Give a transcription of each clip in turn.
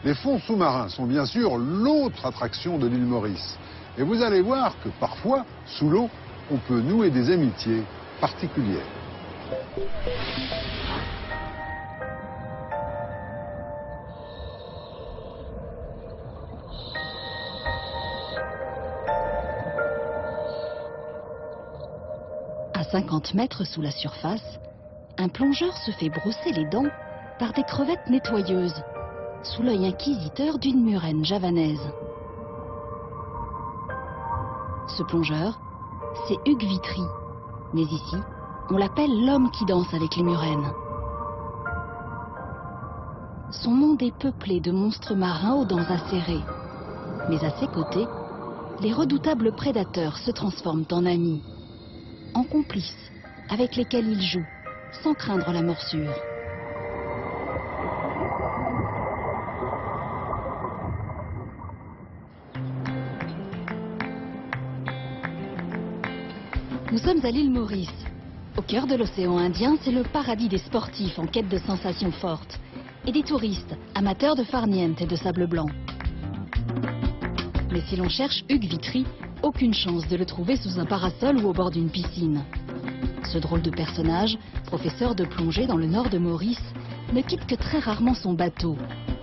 Les fonds sous-marins sont bien sûr l'autre attraction de l'île Maurice. Et vous allez voir que parfois, sous l'eau, on peut nouer des amitiés particulières. À 50 mètres sous la surface, un plongeur se fait brosser les dents par des crevettes nettoyeuses, sous l'œil inquisiteur d'une murène javanaise. Ce plongeur, c'est Hugues Vitry, mais ici, on l'appelle l'homme qui danse avec les murènes. Son monde est peuplé de monstres marins aux dents acérées, mais à ses côtés, les redoutables prédateurs se transforment en amis, en complices avec lesquels il joue, sans craindre la morsure. Nous sommes à l'île Maurice. Au cœur de l'océan Indien, c'est le paradis des sportifs en quête de sensations fortes et des touristes amateurs de farniente et de sable blanc. Mais si l'on cherche Hugues Vitry, aucune chance de le trouver sous un parasol ou au bord d'une piscine. Ce drôle de personnage, professeur de plongée dans le nord de Maurice, ne quitte que très rarement son bateau.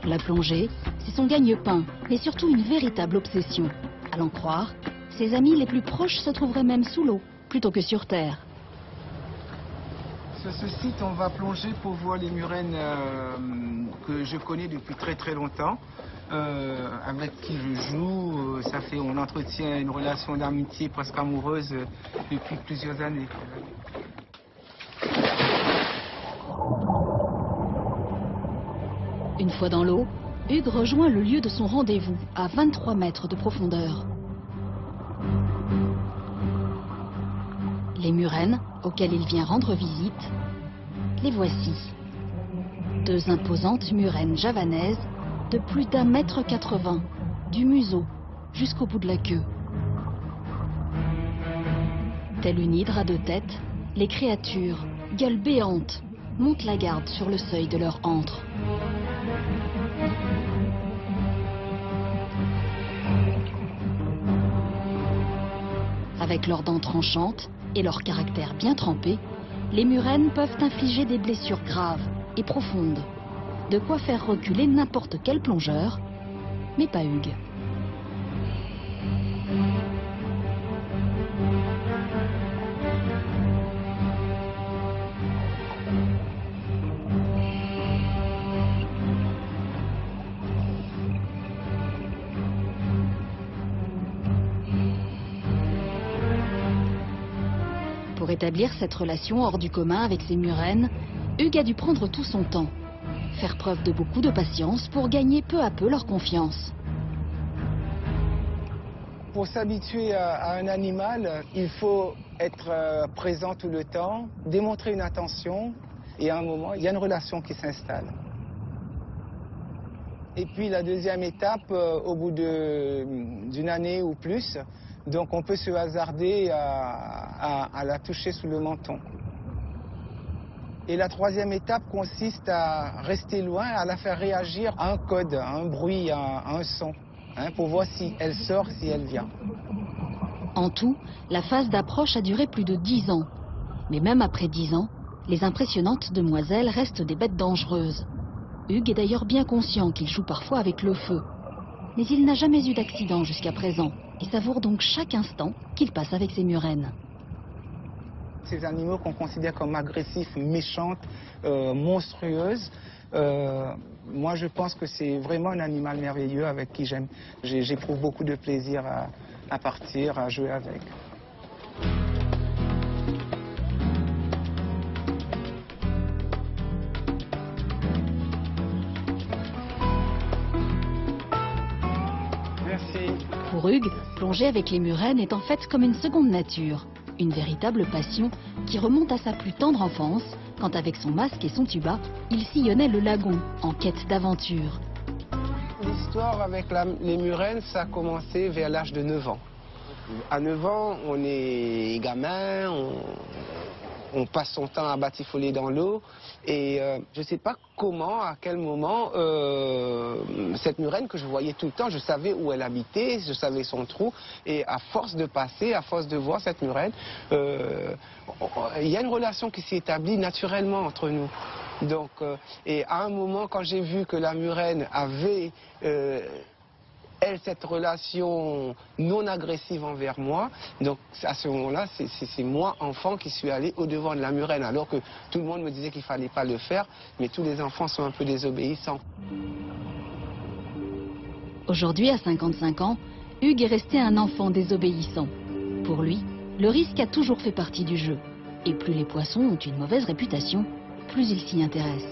La plongée, c'est son gagne-pain, mais surtout une véritable obsession. À l'en croire, ses amis les plus proches se trouveraient même sous l'eau, plutôt que sur terre. Sur ce site, on va plonger pour voir les murènes que je connais depuis très longtemps, avec qui je joue. On entretient une relation d'amitié presque amoureuse depuis plusieurs années. Une fois dans l'eau, Hugues rejoint le lieu de son rendez-vous, à 23 mètres de profondeur. Les murènes, auxquelles il vient rendre visite, les voici. Deux imposantes murènes javanaises de plus d'1,80 m, du museau jusqu'au bout de la queue. Telle une hydre à deux têtes, les créatures, gueules béantes, montent la garde sur le seuil de leur antre. Avec leurs dents tranchantes et leur caractère bien trempé, les murènes peuvent infliger des blessures graves et profondes. De quoi faire reculer n'importe quel plongeur, mais pas Hugues. Pour établir cette relation hors du commun avec ses murènes, Hugues a dû prendre tout son temps. Faire preuve de beaucoup de patience pour gagner peu à peu leur confiance. Pour s'habituer à un animal, il faut être présent tout le temps, démontrer une attention, et à un moment, il y a une relation qui s'installe. Et puis la deuxième étape, au bout d'une année ou plus, donc on peut se hasarder à la toucher sous le menton. Et la troisième étape consiste à rester loin, à la faire réagir à un code, à un bruit, à un son, pour voir si elle sort, si elle vient. En tout, la phase d'approche a duré plus de 10 ans. Mais même après 10 ans, les impressionnantes demoiselles restent des bêtes dangereuses. Hugues est d'ailleurs bien conscient qu'il joue parfois avec le feu. Mais il n'a jamais eu d'accident jusqu'à présent et savoure donc chaque instant qu'il passe avec ses murènes. Ces animaux qu'on considère comme agressifs, méchantes, monstrueuses, moi je pense que c'est vraiment un animal merveilleux avec qui j'éprouve beaucoup de plaisir à partir, à jouer avec. Pour Hugues, plonger avec les murènes est en fait comme une seconde nature. Une véritable passion qui remonte à sa plus tendre enfance, quand avec son masque et son tuba, il sillonnait le lagon en quête d'aventure. L'histoire avec les murènes, ça a commencé vers l'âge de 9 ans. À 9 ans, on est gamin, on passe son temps à batifoler dans l'eau. Et je ne sais pas comment, à quel moment, cette murène que je voyais tout le temps, je savais où elle habitait, je savais son trou. Et à force de passer, à force de voir cette murène, il y a une relation qui s'est établie naturellement entre nous. Donc, et à un moment, quand j'ai vu que la murène avait, elle, cette relation non agressive envers moi, donc à ce moment-là, c'est moi, enfant, qui suis allé au-devant de la murène, alors que tout le monde me disait qu'il ne fallait pas le faire, mais tous les enfants sont un peu désobéissants. Aujourd'hui, à 55 ans, Hugues est resté un enfant désobéissant. Pour lui, le risque a toujours fait partie du jeu. Et plus les poissons ont une mauvaise réputation, plus il s'y intéresse.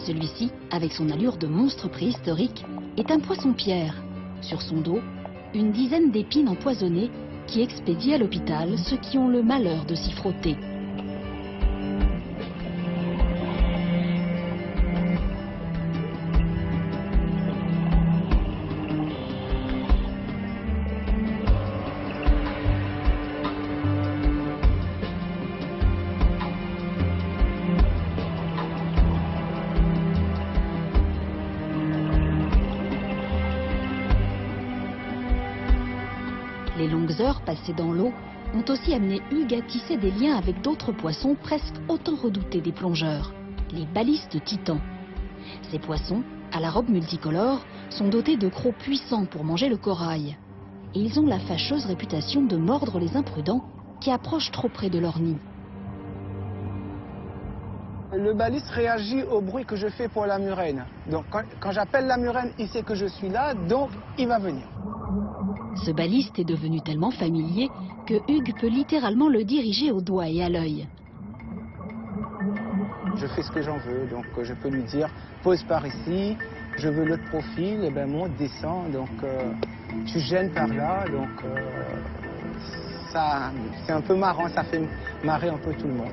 Celui-ci, avec son allure de monstre préhistorique, est un poisson-pierre. Sur son dos, une dizaine d'épines empoisonnées qui expédient à l'hôpital ceux qui ont le malheur de s'y frotter. Les longues heures passées dans l'eau ont aussi amené Hugues à tisser des liens avec d'autres poissons presque autant redoutés des plongeurs, les balistes titans. Ces poissons, à la robe multicolore, sont dotés de crocs puissants pour manger le corail. Et ils ont la fâcheuse réputation de mordre les imprudents qui approchent trop près de leur nid. Le baliste réagit au bruit que je fais pour la murène. Donc quand j'appelle la murène, il sait que je suis là, donc il va venir. Ce baliste est devenu tellement familier que Hugues peut littéralement le diriger au doigt et à l'œil. Je fais ce que j'en veux, donc je peux lui dire pose par ici, je veux l'autre profil, et ben monte, descend, donc tu gênes par là, donc ça c'est un peu marrant, ça fait marrer un peu tout le monde.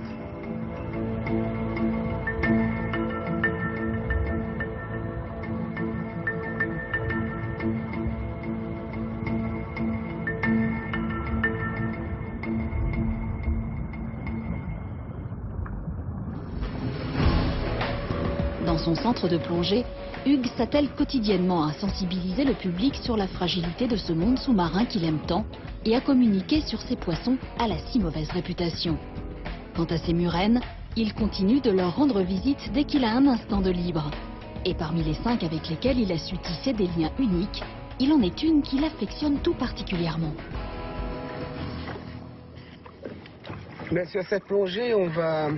Dans son centre de plongée, Hugues s'attelle quotidiennement à sensibiliser le public sur la fragilité de ce monde sous-marin qu'il aime tant et à communiquer sur ces poissons à la si mauvaise réputation. Quant à ces murènes, il continue de leur rendre visite dès qu'il a un instant de libre. Et parmi les 5 avec lesquels il a su tisser des liens uniques, il en est une qu'il affectionne tout particulièrement. Mais sur cette plongée, on va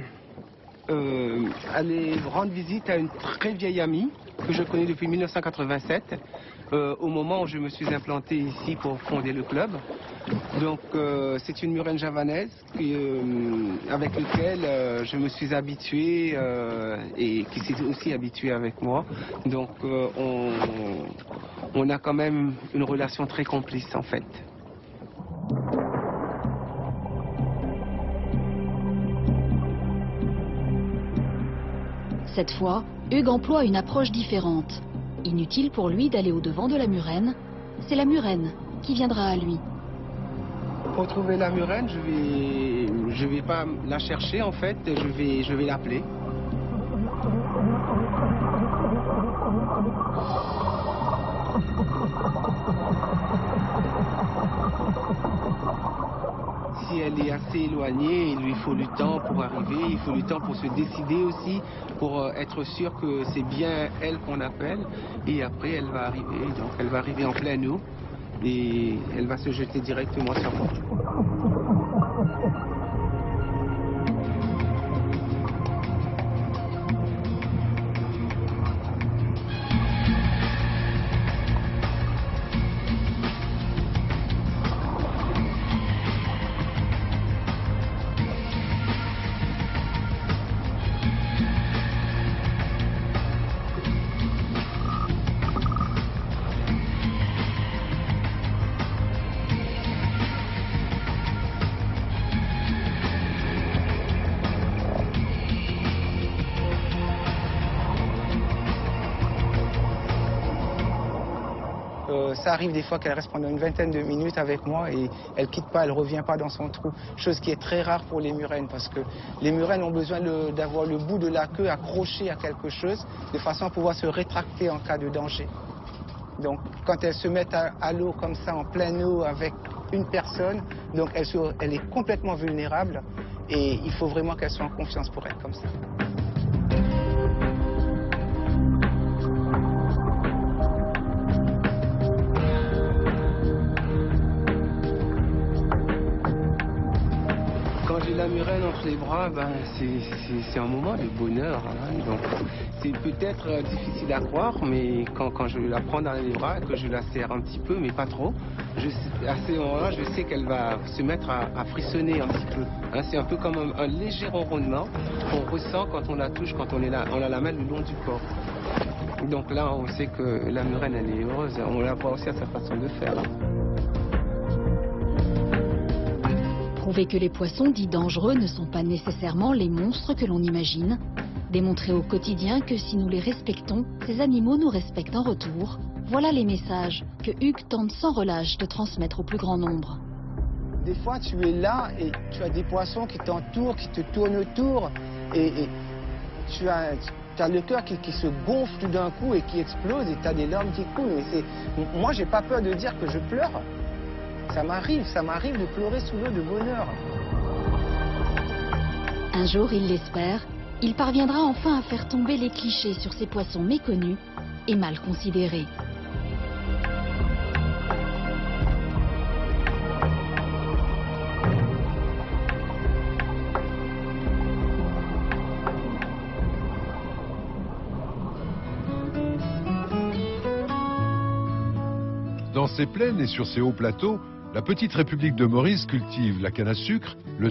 aller rendre visite à une très vieille amie que je connais depuis 1987, au moment où je me suis implanté ici pour fonder le club. Donc c'est une murène javanaise avec laquelle je me suis habitué et qui s'est aussi habituée avec moi. Donc on a quand même une relation très complice en fait. Cette fois, Hugues emploie une approche différente. Inutile pour lui d'aller au-devant de la murène, c'est la murène qui viendra à lui. Pour trouver la murène, je vais pas la chercher en fait, je vais l'appeler. Si elle est assez éloignée, il lui faut du temps pour arriver, il faut du temps pour se décider aussi, pour être sûr que c'est bien elle qu'on appelle. Et après, elle va arriver, donc elle va arriver en pleine eau et elle va se jeter directement sur moi. ça arrive des fois qu'elle reste pendant une vingtaine de minutes avec moi et elle quitte pas, elle revient pas dans son trou. Chose qui est très rare pour les murènes parce que les murènes ont besoin d'avoir le bout de la queue accroché à quelque chose de façon à pouvoir se rétracter en cas de danger. Donc quand elles se mettent à l'eau comme ça, en pleine eau avec une personne, donc elle est complètement vulnérable et il faut vraiment qu'elle soit en confiance pour être comme ça. Quand j'ai la murène entre les bras, c'est un moment de bonheur. Hein. Donc, c'est peut-être difficile à croire, mais quand je la prends dans les bras, que je la serre un petit peu, mais pas trop, à ce moment-là, je sais qu'elle va se mettre à frissonner un petit peu. Hein, c'est un peu comme un léger ronronnement qu'on ressent quand on la touche, quand on a la main le long du corps. Donc là, on sait que la murène, elle est heureuse. On la voit aussi à sa façon de faire. Prouver que les poissons dits dangereux ne sont pas nécessairement les monstres que l'on imagine. Démontrer au quotidien que si nous les respectons, ces animaux nous respectent en retour. Voilà les messages que Hugues tente sans relâche de transmettre au plus grand nombre. Des fois, tu es là et tu as des poissons qui t'entourent, qui te tournent autour et tu as le cœur qui se gonfle tout d'un coup et qui explose et tu as des larmes qui coulent. Moi, j'ai pas peur de dire que je pleure. Ça m'arrive de pleurer sous l'eau de bonheur. Un jour, il l'espère, il parviendra enfin à faire tomber les clichés sur ces poissons méconnus et mal considérés. Dans ces plaines et sur ces hauts plateaux, la petite République de Maurice cultive la canne à sucre, le